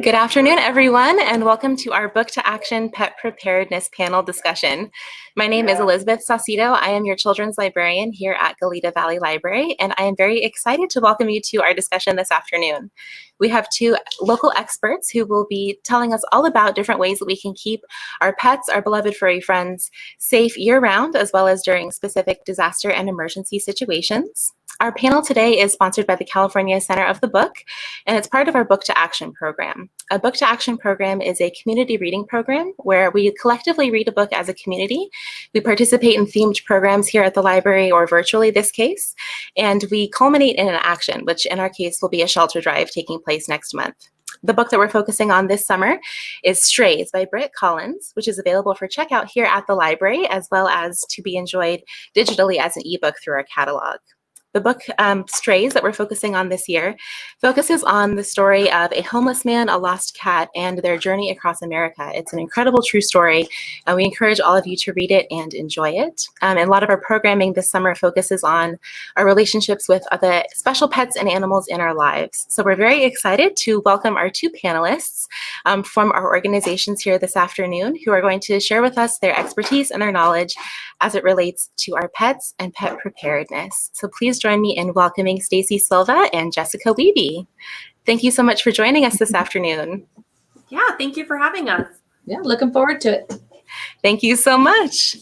Good afternoon, everyone, and welcome to our Book to Action Pet Preparedness panel discussion. My name is Elizabeth Saucedo. I am your children's librarian here at Goleta Valley Library, and I am very excited to welcome you to our discussion this afternoon. We have two local experts who will be telling us all about different ways that we can keep our pets, our beloved furry friends, safe year-round, as well as during specific disaster and emergency situations. Our panel today is sponsored by the California Center of the Book, and it's part of our Book to Action program. A Book to Action program is a community reading program where we collectively read a book as a community. We participate in themed programs here at the library or virtually this case, and we culminate in an action, which in our case will be a shelter drive taking place next month. The book that we're focusing on this summer is Strays by Britt Collins, which is available for checkout here at the library, as well as to be enjoyed digitally as an ebook through our catalog. The book, Strays, that we're focusing on this year, focuses on the story of a homeless man, a lost cat, and their journey across America. It's an incredible true story, and we encourage all of you to read it and enjoy it. And a lot of our programming this summer focuses on our relationships with the special pets and animals in our lives. So we're very excited to welcome our two panelists from our organizations here this afternoon, who are going to share with us their expertise and their knowledge as it relates to our pets and pet preparedness. So please join me in welcoming Stacy Silva and Jessica Wiebe. Thank you so much for joining us this afternoon. Yeah, thank you for having us. Yeah, looking forward to it. Thank you so much.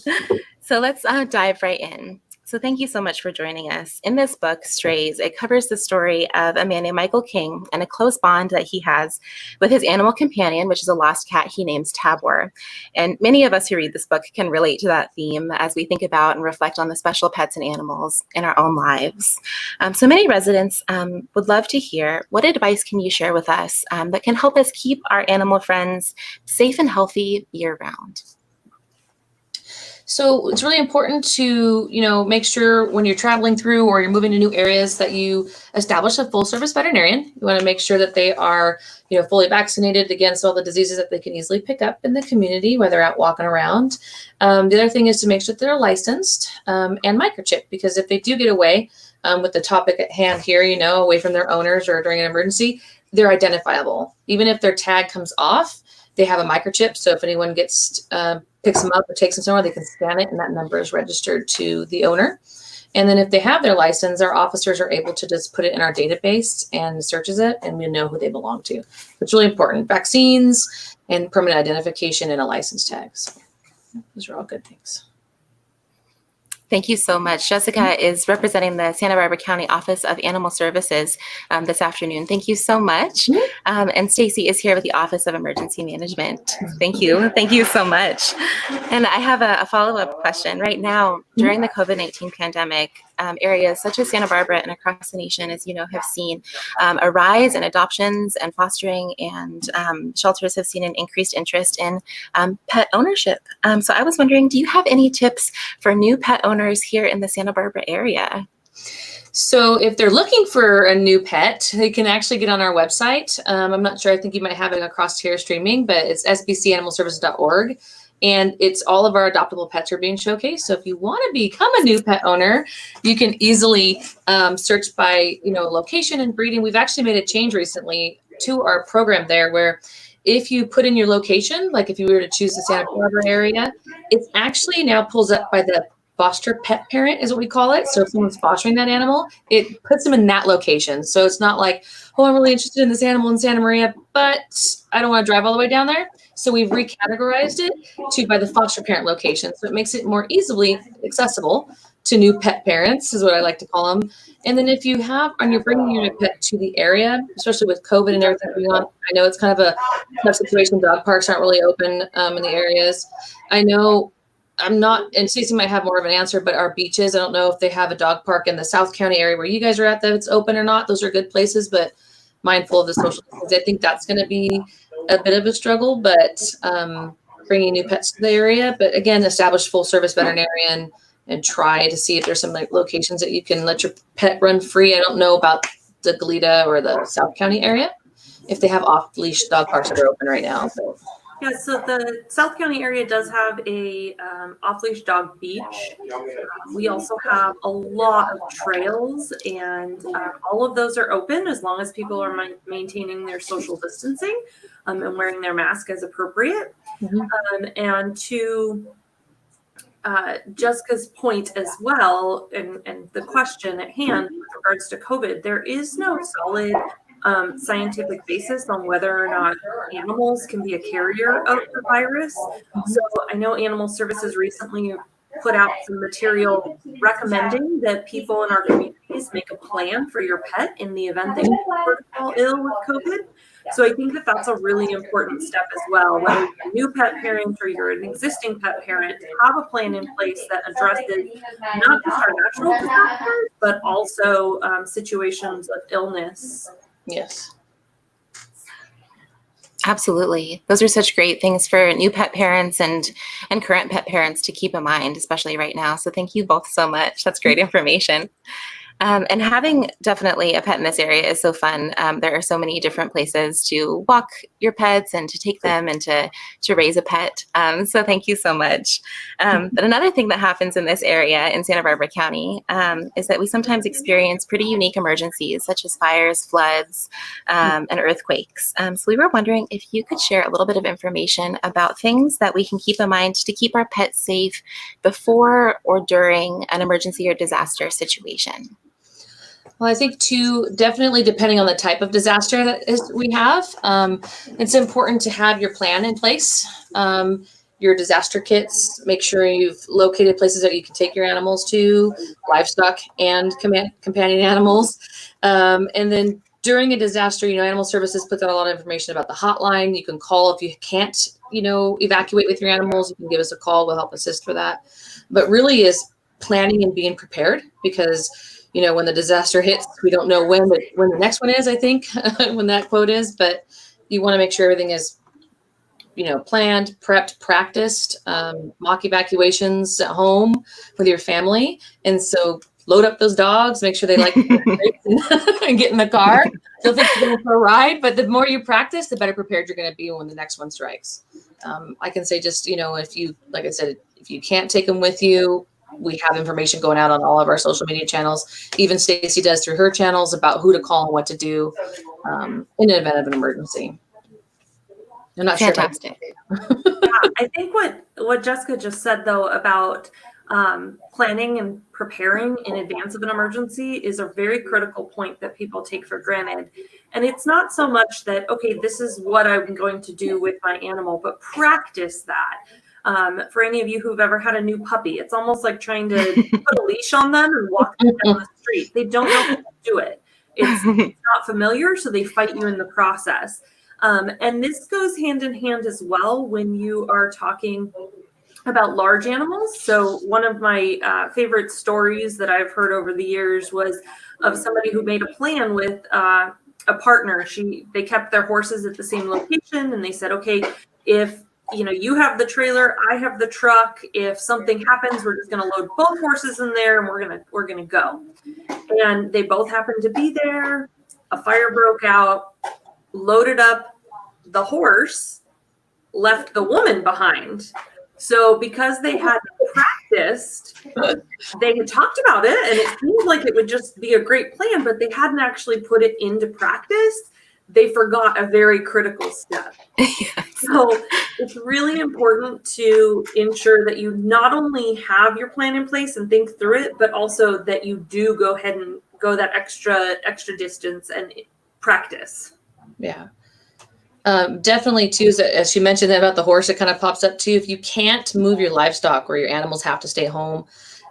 So let's dive right in. So thank you so much for joining us. In this book, Strays, it covers the story of a man named Michael King and a close bond that he has with his animal companion, which is a lost cat he names Tabor. And many of us who read this book can relate to that theme as we think about and reflect on the special pets and animals in our own lives. So many residents would love to hear, what advice can you share with us that can help us keep our animal friends safe and healthy year-round? So it's really important to, make sure when you're traveling through or you're moving to new areas that you establish a full service veterinarian. You want to make sure that they are, fully vaccinated against all the diseases that they can easily pick up in the community while they're out walking around. The other thing is to make sure that they're licensed and microchipped, because if they do get away with the topic at hand here, away from their owners or during an emergency, they're identifiable. Even if their tag comes off, they have a microchip. So if anyone picks them up or takes them somewhere, they can scan it and that number is registered to the owner. And then if they have their license, our officers are able to just put it in our database and searches it, and we know who they belong to. It's really important. Vaccines and permanent identification and a license tag. So those are all good things. Thank you so much. Jessica is representing the Santa Barbara County Office of Animal Services this afternoon. Thank you so much. And Stacy is here with the Office of Emergency Management. Thank you. Thank you so much. And I have a follow-up question. Right now, during the COVID-19 pandemic, areas such as Santa Barbara and across the nation, as you know, have seen a rise in adoptions and fostering, and shelters have seen an increased interest in pet ownership. So I was wondering, do you have any tips for new pet owners here in the Santa Barbara area? So if they're looking for a new pet, they can actually get on our website. I'm not sure, I think you might have it across here streaming, but it's sbcanimalservices.org. And it's all of our adoptable pets are being showcased. So if you want to become a new pet owner, you can easily search by, location and breeding. We've actually made a change recently to our program there, where if you put in your location, like if you were to choose the Santa Barbara area, it's actually now pulls up by the foster pet parent is what we call it. So if someone's fostering that animal, it puts them in that location. So it's not like, oh, I'm really interested in this animal in Santa Maria, but I don't want to drive all the way down there. So we've recategorized it to by the foster parent location. So it makes it more easily accessible to new pet parents, is what I like to call them. And then if you have, and you're bringing your pet to the area, especially with COVID and everything going on, I know it's kind of a tough situation. Dog parks aren't really open in the areas. I know I'm not, and Stacey might have more of an answer, but our beaches, I don't know if they have a dog park in the South County area where you guys are at that it's open or not. Those are good places, but mindful of the social distance. I think that's going to be a bit of a struggle, but bringing new pets to the area. But again, establish full service veterinarian and try to see if there's some locations that you can let your pet run free. I don't know about the Goleta or the South County area, if they have off-leash dog parks that are open right now. So Yeah, so the South County area does have a off-leash dog beach. We also have a lot of trails, and all of those are open as long as people are maintaining their social distancing and wearing their mask as appropriate. And to Jessica's point as well, and the question at hand with regards to COVID, there is no solid scientific basis on whether or not animals can be a carrier of the virus. So I know Animal Services recently put out some material recommending that people in our communities make a plan for your pet in the event that you fall ill with COVID. So I think that that's a really important step as well, whether you're a new pet parent or you're an existing pet parent, to have a plan in place that addresses not just our natural disasters, but also situations of illness. Yes. Absolutely. Those are such great things for new pet parents and current pet parents to keep in mind, especially right now. So thank you both so much. That's great information. And having definitely a pet in this area is so fun. There are so many different places to walk your pets and to take them and to raise a pet. So thank you so much. But another thing that happens in this area in Santa Barbara County is that we sometimes experience pretty unique emergencies such as fires, floods, and earthquakes. So we were wondering if you could share a little bit of information about things that we can keep in mind to keep our pets safe before or during an emergency or disaster situation. Well, I think too, definitely depending on the type of disaster we have, it's important to have your plan in place. Your disaster kits, make sure you've located places that you can take your animals to, livestock and companion animals. And then during a disaster, Animal Services puts out a lot of information about the hotline. You can call if you can't, evacuate with your animals. You can give us a call. We'll help assist for that. But really is planning and being prepared, because when the disaster hits, we don't know when the next one is, I think, when that quote is, but you want to make sure everything is, planned, prepped, practiced, mock evacuations at home with your family. And so load up those dogs, make sure they like and get in the car. Don't think you're going for a ride, but the more you practice, the better prepared you're going to be when the next one strikes. I can say just, if you, like I said, if you can't take them with you, we have information going out on all of our social media channels. Even Stacy does through her channels about who to call and what to do in an event of an emergency. I'm not Fantastic. Sure. Yeah, I think what Jessica just said, though, about planning and preparing in advance of an emergency is a very critical point that people take for granted. And it's not so much that, okay, this is what I'm going to do with my animal, but practice that. For any of you who've ever had a new puppy, it's almost like trying to put a leash on them and walk them down the street. They don't know how to do it. It's not familiar, so they fight you in the process. And this goes hand in hand as well when you are talking about large animals. So one of my favorite stories that I've heard over the years was of somebody who made a plan with a partner. They kept their horses at the same location, and they said, okay, if you have the trailer, I have the truck. If something happens, we're just going to load both horses in there, and we're gonna go. And they both happened to be there. A fire broke out, loaded up the horse, left the woman behind. So because they had practiced, they had talked about it, and it seemed like it would just be a great plan, but they hadn't actually put it into practice. They forgot a very critical step. Yes. So it's really important to ensure that you not only have your plan in place and think through it, but also that you do go ahead and go that extra distance and practice. Yeah. Definitely too, as you mentioned about the horse, it kind of pops up too. If you can't move your livestock or your animals have to stay home,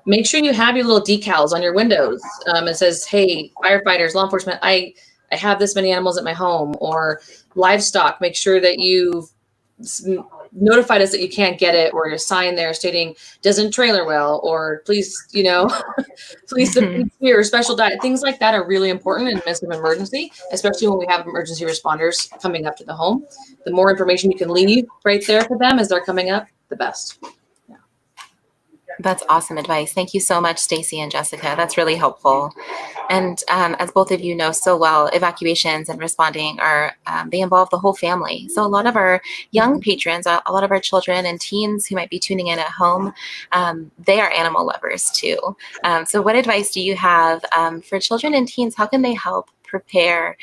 make sure you have your little decals on your windows. It says, hey, firefighters, law enforcement, I have this many animals at my home. Or livestock, make sure that you've notified us that you can't get it, or your sign there stating doesn't trailer well, or please, please here, special diet. Things like that are really important in the midst of an emergency, especially when we have emergency responders coming up to the home. The more information you can leave right there for them as they're coming up, the best. That's awesome advice. Thank you so much, Stacy and Jessica. That's really helpful. And as both of you know so well, evacuations and responding they involve the whole family. So a lot of our young patrons, a lot of our children and teens who might be tuning in at home, they are animal lovers too. So what advice do you have for children and teens? How can they help prepare,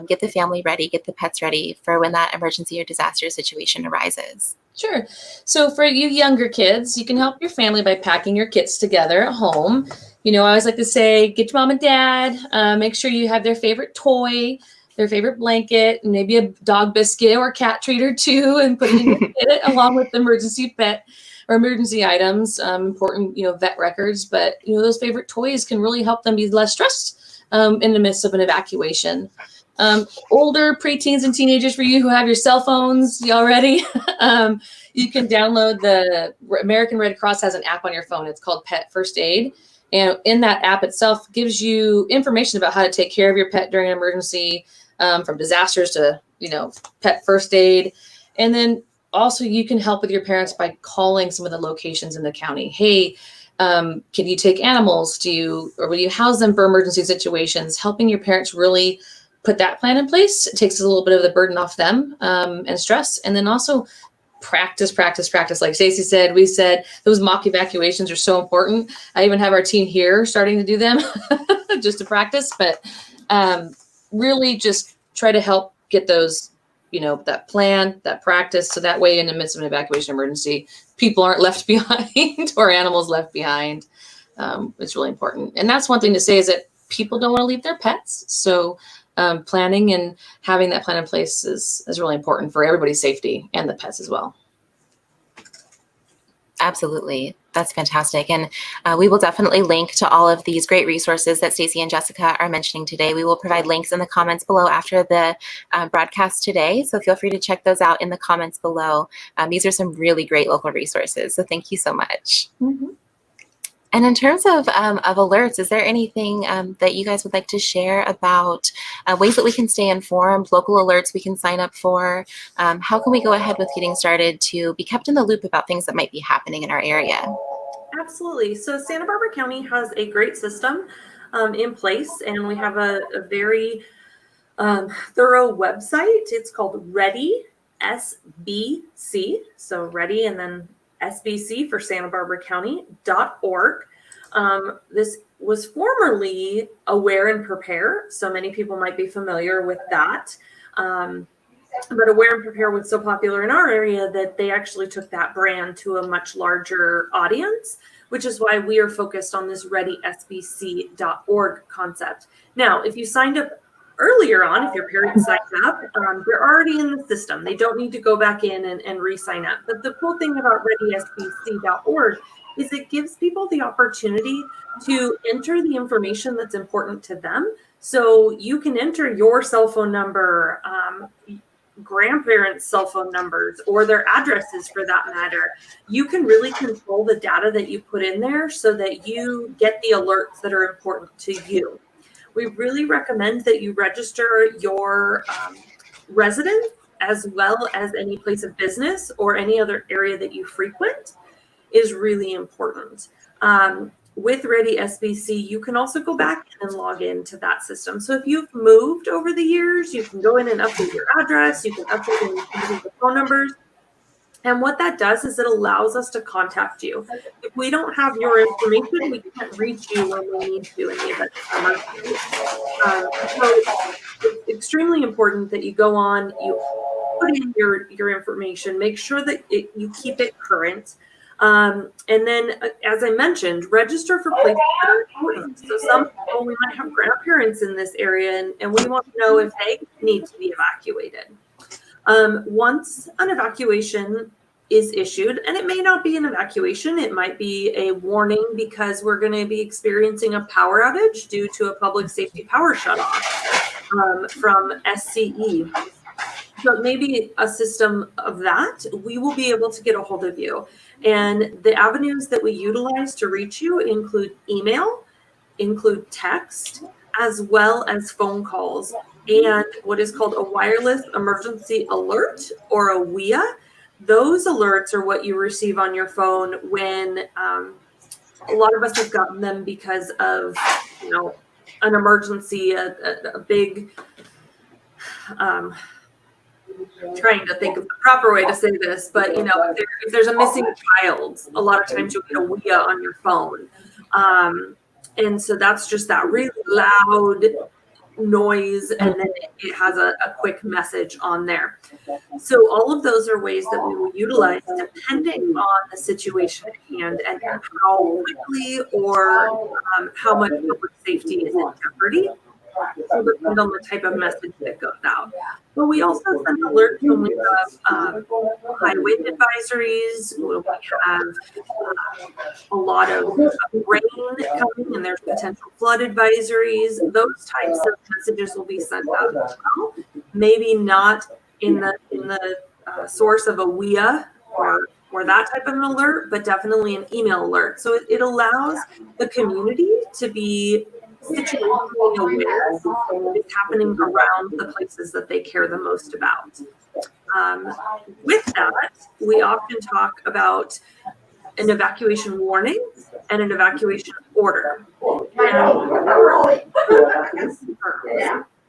get the family ready, get the pets ready for when that emergency or disaster situation arises? Sure. So for you younger kids, you can help your family by packing your kits together at home. I always like to say, get your mom and dad, make sure you have their favorite toy, their favorite blanket, and maybe a dog biscuit or a cat treat or two, and put it in your kit along with the emergency pet or emergency items, important, vet records. But, those favorite toys can really help them be less stressed in the midst of an evacuation. Older preteens and teenagers, for you who have your cell phones already, you can download the American Red Cross has an app on your phone. It's called Pet First Aid. And in that app itself gives you information about how to take care of your pet during an emergency, from disasters to, pet first aid. And then also you can help with your parents by calling some of the locations in the county. Hey, can you take animals? Or will you house them for emergency situations? Helping your parents really put that plan in place. It takes a little bit of the burden off them, and stress. And then also practice. Like Stacey said, we said those mock evacuations are so important. I even have our team here starting to do them just to practice, but really just try to help get those, that plan, that practice. So that way in the midst of an evacuation emergency, people aren't left behind or animals left behind. It's really important. And that's one thing to say is that people don't want to leave their pets. So planning and having that plan in place is really important for everybody's safety and the pets as well. Absolutely. That's fantastic. And we will definitely link to all of these great resources that Stacy and Jessica are mentioning today. We will provide links in the comments below after the broadcast today. So feel free to check those out in the comments below. These are some really great local resources. So thank you so much. Mm-hmm. And in terms of alerts, is there anything that you guys would like to share about ways that we can stay informed, local alerts we can sign up for? How can we go ahead with getting started to be kept in the loop about things that might be happening in our area? Absolutely. So Santa Barbara County has a great system in place, and we have a very thorough website. It's called Ready SBC. So Ready and then SBC for Santa Barbara County.org. This was formerly Aware and Prepare, so many people might be familiar with that. But Aware and Prepare was so popular in our area that they actually took that brand to a much larger audience, which is why we are focused on this ReadySBC.org concept. Now, if you signed up earlier on, if your parents signed up, they're already in the system. They don't need to go back in and re-sign up. But the cool thing about ReadySBC.org is it gives people the opportunity to enter the information that's important to them. So you can enter your cell phone number, grandparents' cell phone numbers, or their addresses for that matter. You can really control the data that you put in there so that you get the alerts that are important to you. We really recommend that you register your residence as well as any place of business or any other area that you frequent is really important. With Ready SBC, you can also go back and log into that system. So if you've moved over the years, you can go in and update your address, you can update the phone numbers. And what that does is it allows us to contact you. If we don't have your information, we can't reach you when we need to in the event of emergency. So it's extremely important that you go on, you put in your information, make sure that you keep it current. And then, as I mentioned, register for places that are important. So some people, we might have grandparents in this area, and we want to know if they need to be evacuated. Once an evacuation is issued, and it may not be an evacuation, it might be a warning because we're going to be experiencing a power outage due to a public safety power shutoff from SCE. So maybe a system of that, we will be able to get a hold of you. And the avenues that we utilize to reach you include email, include text, as well as phone calls, and what is called a wireless emergency alert, or a WIA. Those alerts are what you receive on your phone when a lot of us have gotten them because of, an emergency, a big, trying to think of the proper way to say this, but if there's a missing child, a lot of times you'll get a WIA on your phone. And so that's just that really loud noise, and then it has a quick message on there. So all of those are ways that we will utilize depending on the situation at hand and how quickly or how much public safety is in jeopardy. It'll depend on the type of message that goes out. But we also send alerts when we have high wind advisories, when we have a lot of rain coming and there's potential flood advisories. Those types of messages will be sent out as well. Maybe not in the source of a WIA or that type of an alert, but definitely an email alert. So it allows the community to be situationally aware of what's happening around the places that they care the most about. With that, we often talk about an evacuation warning and an evacuation order. So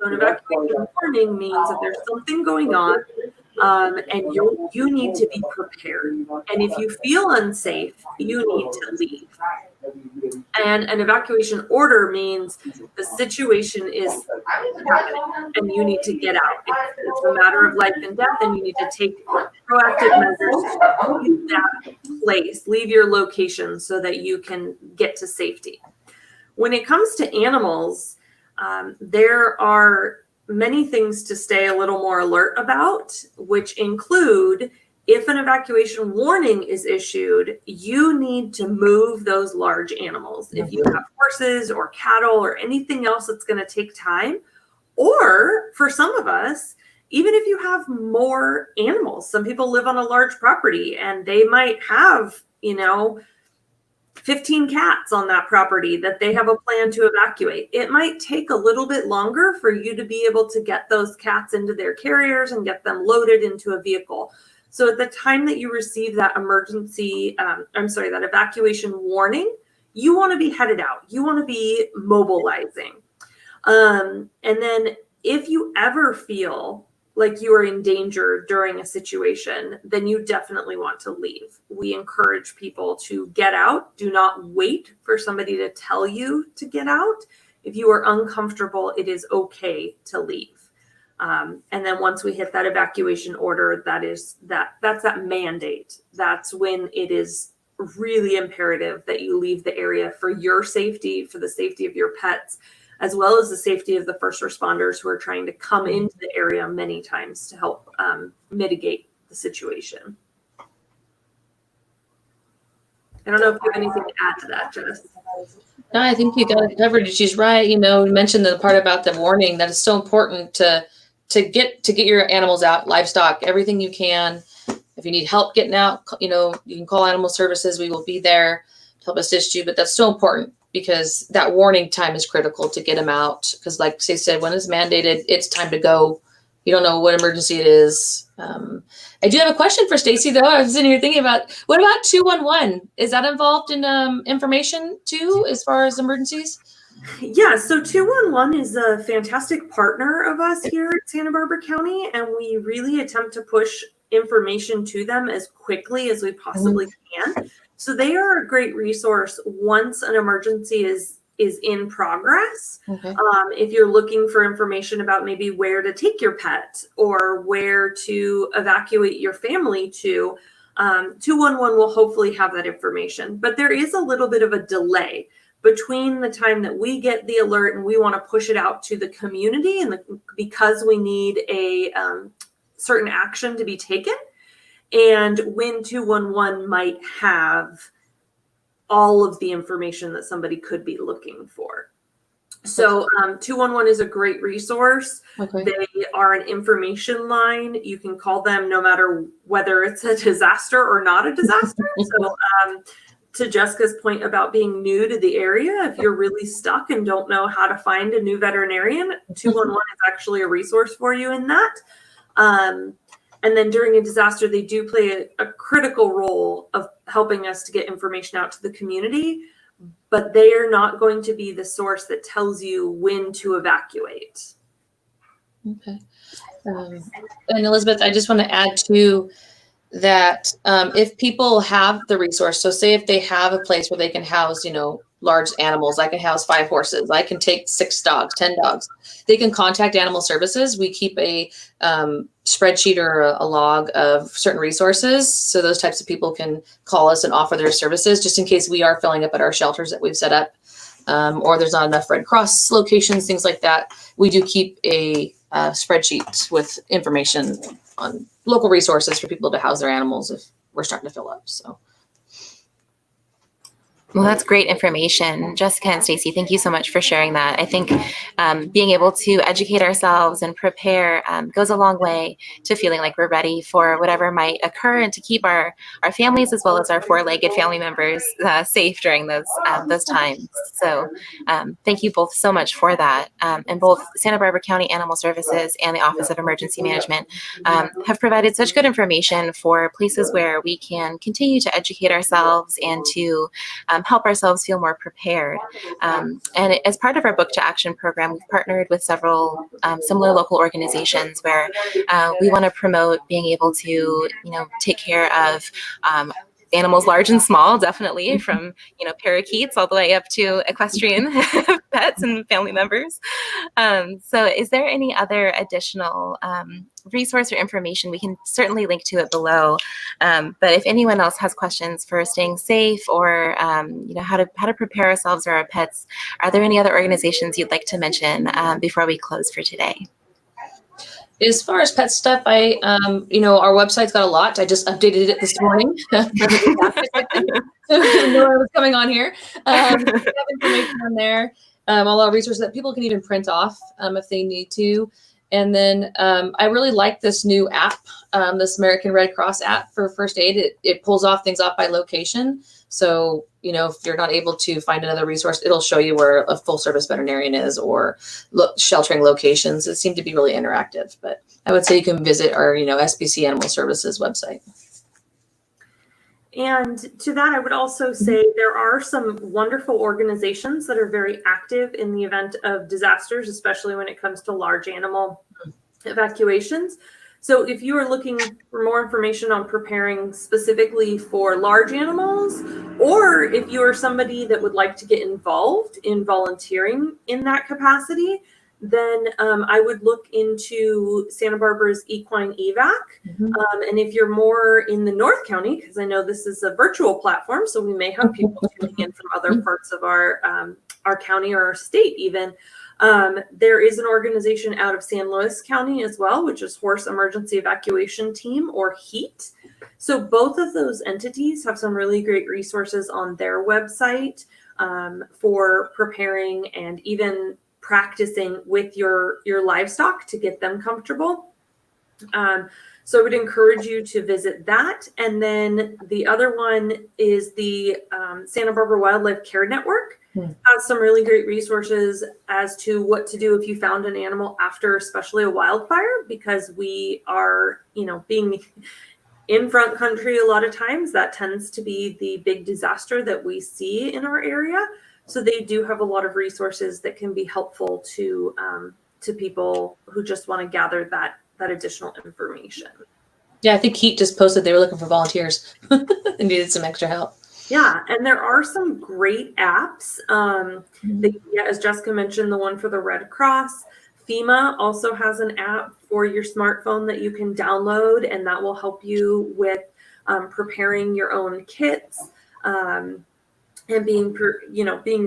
an evacuation warning means that there's something going on, and you need to be prepared. And if you feel unsafe, you need to leave. And an evacuation order means the situation is happening and you need to get out. It's a matter of life and death, and you need to take proactive measures to leave that place, leave your location so that you can get to safety. When it comes to animals, there are many things to stay a little more alert about, which include, if an evacuation warning is issued, you need to move those large animals. If you have horses or cattle or anything else that's going to take time, or for some of us, even if you have more animals, some people live on a large property and they might have, 15 cats on that property that they have a plan to evacuate. It might take a little bit longer for you to be able to get those cats into their carriers and get them loaded into a vehicle. So at the time that you receive that that evacuation warning, you want to be headed out. You want to be mobilizing. And then if you ever feel like you are in danger during a situation, then you definitely want to leave. We encourage people to get out. Do not wait for somebody to tell you to get out. If you are uncomfortable, it is okay to leave. And then once we hit that evacuation order, that's that mandate. That's when it is really imperative that you leave the area for your safety, for the safety of your pets, as well as the safety of the first responders who are trying to come into the area many times to help mitigate the situation. I don't know if you have anything to add to that, Jess. No, I think you got it covered. She's right. You mentioned the part about the warning, that is so important to get your animals out, livestock, everything you can. If you need help getting out, you can call animal services. We will be there to help assist you. But that's so important, because that warning time is critical to get them out. Because like they said, when it's mandated, it's time to go. You don't know what emergency it is. I do have a question for Stacy, though. I was sitting here thinking about, what about 211? Is that involved in information too, as far as emergencies? Yeah, so 211 is a fantastic partner of us here at Santa Barbara County, and we really attempt to push information to them as quickly as we possibly can. So they are a great resource once an emergency is in progress. Okay. If you're looking for information about maybe where to take your pet or where to evacuate your family to, 211 will hopefully have that information. But there is a little bit of a delay between the time that we get the alert and we want to push it out to the community, and because we need a certain action to be taken, and when 211 might have all of the information that somebody could be looking for. So 211 is a great resource. Okay. They are an information line. You can call them no matter whether it's a disaster or not a disaster. So to Jessica's point about being new to the area, if you're really stuck and don't know how to find a new veterinarian, 211 is actually a resource for you in that. And then during a disaster, they do play a critical role of helping us to get information out to the community. but they are not going to be the source that tells you when to evacuate. Okay. And Elizabeth, I just want to add to that if people have the resource, so say if they have a place where they can house, large animals, I can house 5 horses, I can take 6 dogs, 10 dogs, they can contact animal services. We keep a spreadsheet or a log of certain resources. So those types of people can call us and offer their services just in case we are filling up at our shelters that we've set up, or there's not enough Red Cross locations, things like that. We do keep a spreadsheet with information on local resources for people to house their animals if we're starting to fill up. So. Well, that's great information. Jessica and Stacy, thank you so much for sharing that. I think being able to educate ourselves and prepare goes a long way to feeling like we're ready for whatever might occur, and to keep our families as well as our 4-legged family members safe during those times. So thank you both so much for that. And both Santa Barbara County Animal Services and the Office of Emergency Management have provided such good information for places where we can continue to educate ourselves and to help ourselves feel more prepared. And as part of our Book to Action program, we've partnered with several similar local organizations where we want to promote being able to, take care of animals large and small, definitely, from parakeets all the way up to equestrian pets and family members. So is there any additional resource or information? We can certainly link to it below. But if anyone else has questions for staying safe, or how to prepare ourselves or our pets, are there any other organizations you'd like to mention before we close for today? As far as pet stuff, our website's got a lot. I just updated it this morning. So I know I was coming on here. We have information on there, all our resources that people can even print off if they need to. And then I really like this new app, this American Red Cross app for first aid. It pulls things off by location. So, if you're not able to find another resource, it'll show you where a full service veterinarian is, or sheltering locations. It seemed to be really interactive, but I would say you can visit our, SBC Animal Services website. And to that, I would also say there are some wonderful organizations that are very active in the event of disasters, especially when it comes to large animal evacuations. So if you are looking for more information on preparing specifically for large animals, or if you are somebody that would like to get involved in volunteering in that capacity, then I would look into Santa Barbara's Equine Evac. And if you're more in the North County, because I know this is a virtual platform, so we may have people tuning in from other parts of our county or our state even, there is an organization out of San Luis County as well, which is Horse Emergency Evacuation Team, or HEAT. So both of those entities have some really great resources on their website for preparing and even practicing with your livestock to get them comfortable. So I would encourage you to visit that. And then the other one is the Santa Barbara Wildlife Care Network. Has some really great resources as to what to do if you found an animal after, especially a wildfire, because we are, being in front country a lot of times, that tends to be the big disaster that we see in our area. So they do have a lot of resources that can be helpful to people who just want to gather that additional information. Yeah, I think Heat just posted they were looking for volunteers and needed some extra help. Yeah, and there are some great apps. As Jessica mentioned, the one for the Red Cross. FEMA also has an app for your smartphone that you can download, and that will help you with preparing your own kits and being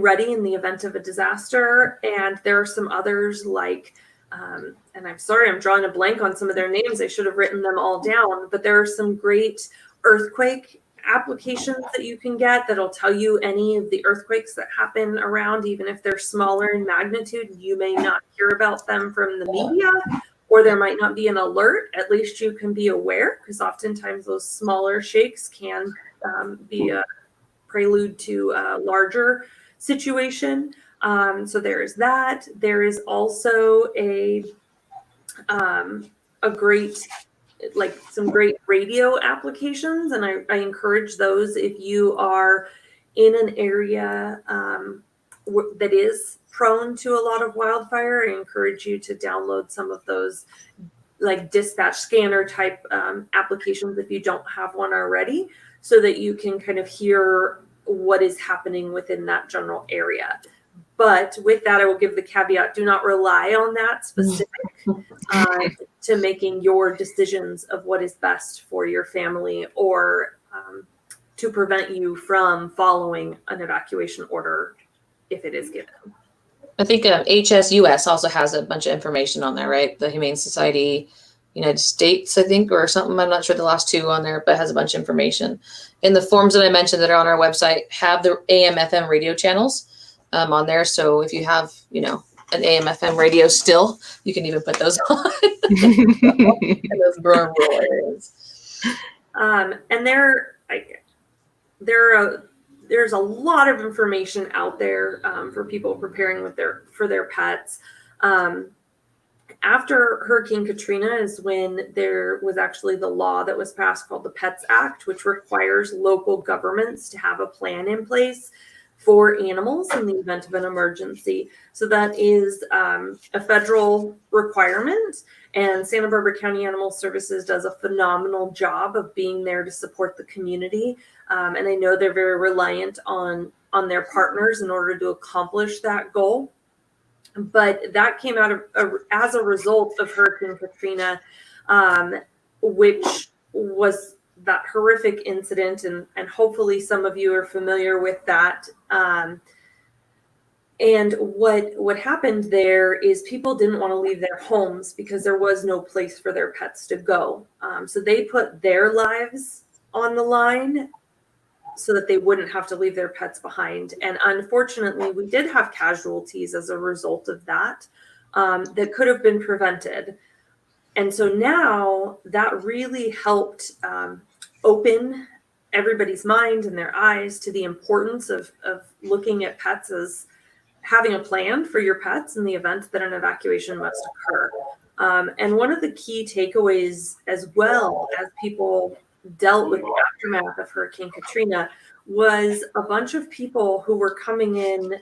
ready in the event of a disaster. And there are some others like, and I'm sorry, I'm drawing a blank on some of their names. I should have written them all down, but there are some great earthquake applications that you can get that'll tell you any of the earthquakes that happen around, even if they're smaller in magnitude. You may not hear about them from the media, or there might not be an alert. At least you can be aware, because oftentimes those smaller shakes can be a prelude to a larger situation. So there is that. There is also some great radio applications, and I encourage those if you are in an area that is prone to a lot of wildfire, I encourage you to download some of those like dispatch scanner type applications if you don't have one already, so that you can kind of hear what is happening within that general area. But with that, I will give the caveat, do not rely on that specific to making your decisions of what is best for your family, or to prevent you from following an evacuation order if it is given. I think HSUS also has a bunch of information on there, right? The Humane Society United States, I think, or something. I'm not sure the last two on there, but it has a bunch of information. And the forms that I mentioned that are on our website have the AM, FM radio channels on there. So if you have, an AM, FM radio still, you can even put those on in those rural areas. And there's a lot of information out there for people preparing for their pets. After Hurricane Katrina is when there was actually the law that was passed called the Pets Act, which requires local governments to have a plan in place for animals in the event of an emergency. So that is a federal requirement, and Santa Barbara County Animal Services does a phenomenal job of being there to support the community. And I know they're very reliant on their partners in order to accomplish that goal. But that came out of as a result of Hurricane Katrina, which was that horrific incident, and hopefully some of you are familiar with that. And what happened there is people didn't want to leave their homes because there was no place for their pets to go. So they put their lives on the line so that they wouldn't have to leave their pets behind. And unfortunately, we did have casualties as a result of that that could have been prevented. And so now that really helped open everybody's mind and their eyes to the importance of looking at pets as having a plan for your pets in the event that an evacuation must occur. And one of the key takeaways, as well as people dealt with the aftermath of Hurricane Katrina, was a bunch of people who were coming in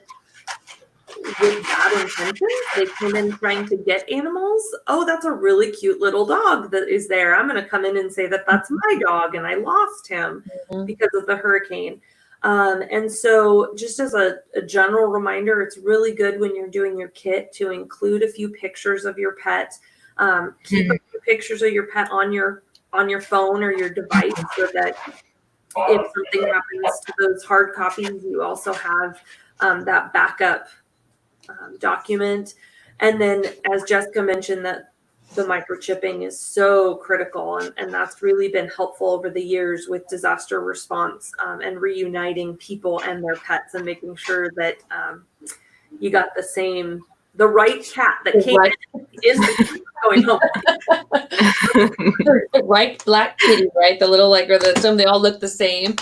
with bad intentions. They came in trying to get animals. Oh, that's a really cute little dog that is there. I'm going to come in and say that that's my dog and I lost him because of the hurricane. And so just as a general reminder, it's really good when you're doing your kit to include a few pictures of your pet. Keep a few pictures of your pet on your phone or your device, so that if something happens to those hard copies, you also have that backup document. And then, as Jessica mentioned, that the microchipping is so critical, and that's really been helpful over the years with disaster response and reuniting people and their pets, and making sure that you got the right cat that came in is going home. Right, black kitty, right? The little or some they all look the same.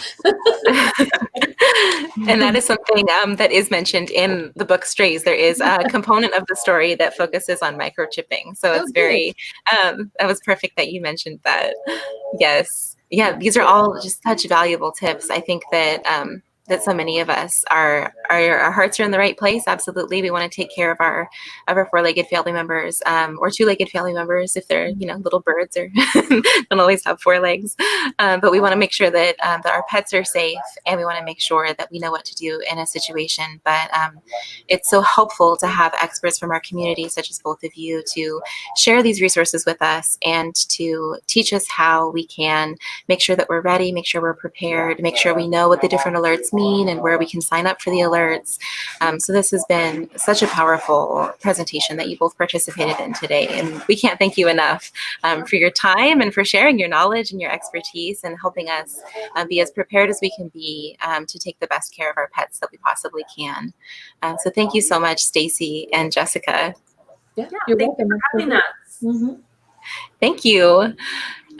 And that is something that is mentioned in the book Strays. There is a component of the story that focuses on microchipping. So it's very, that was perfect that you mentioned that. Yes. Yeah, these are all just such valuable tips. I think that that so many of us our hearts are in the right place. Absolutely. We want to take care of our four-legged family members, or two-legged family members if they're, little birds or don't always have four legs. But we want to make sure that our pets are safe, and we want to make sure that we know what to do in a situation. But it's so helpful to have experts from our community, such as both of you, to share these resources with us and to teach us how we can make sure that we're ready, make sure we're prepared, make sure we know what the different alerts mean and where we can sign up for the alerts. So this has been such a powerful presentation that you both participated in today, and we can't thank you enough for your time and for sharing your knowledge and your expertise and helping us be as prepared as we can be to take the best care of our pets that we possibly can. So thank you so much, Stacy and Jessica. Yeah, you're welcome. For having us. Thank you.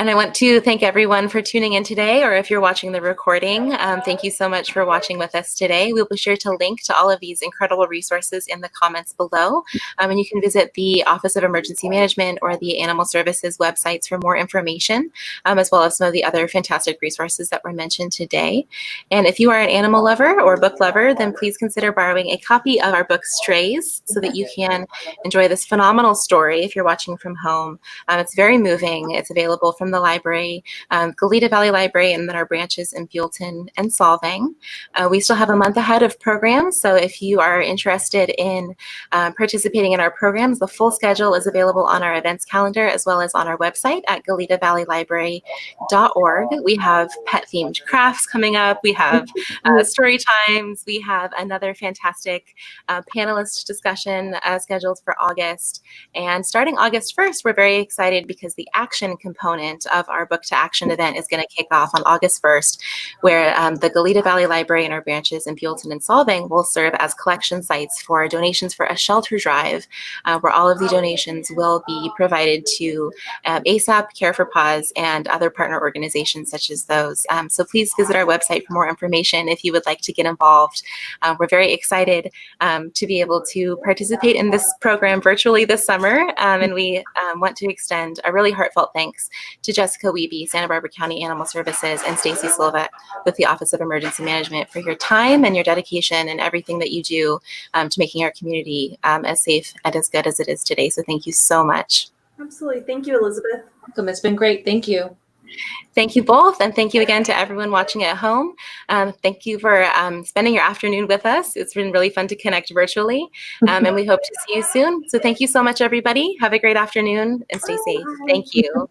And I want to thank everyone for tuning in today, or if you're watching the recording, thank you so much for watching with us today. We'll be sure to link to all of these incredible resources in the comments below. And you can visit the Office of Emergency Management or the Animal Services websites for more information, as well as some of the other fantastic resources that were mentioned today. And if you are an animal lover or book lover, then please consider borrowing a copy of our book Strays so that you can enjoy this phenomenal story if you're watching from home. It's very moving. It's available from the library, Goleta Valley Library, and then our branches in Buellton and Solvang. We still have a month ahead of programs, so if you are interested in participating in our programs, the full schedule is available on our events calendar as well as on our website at goletavalleylibrary.org. We have pet-themed crafts coming up. We have story times. We have another fantastic panelist discussion scheduled for August. And starting August 1st, we're very excited because the action component of our Book to Action event is going to kick off on August 1st, where the Goleta Valley Library and our branches in Buellton and Solvang will serve as collection sites for donations for a shelter drive, where all of the donations will be provided to ASAP, Care for Paws, and other partner organizations such as those. So please visit our website for more information if you would like to get involved. We're very excited to be able to participate in this program virtually this summer, and we want to extend a really heartfelt thanks to Jessica Wiebe, Santa Barbara County Animal Services, and Stacy Silva with the Office of Emergency Management for your time and your dedication and everything that you do to making our community as safe and as good as it is today. So thank you so much. Absolutely. Thank you, Elizabeth. Welcome. It's been great. Thank you. Thank you both, and thank you again to everyone watching at home. Thank you for spending your afternoon with us. It's been really fun to connect virtually, and we hope to see you soon. So thank you so much, everybody. Have a great afternoon and stay safe. Thank you.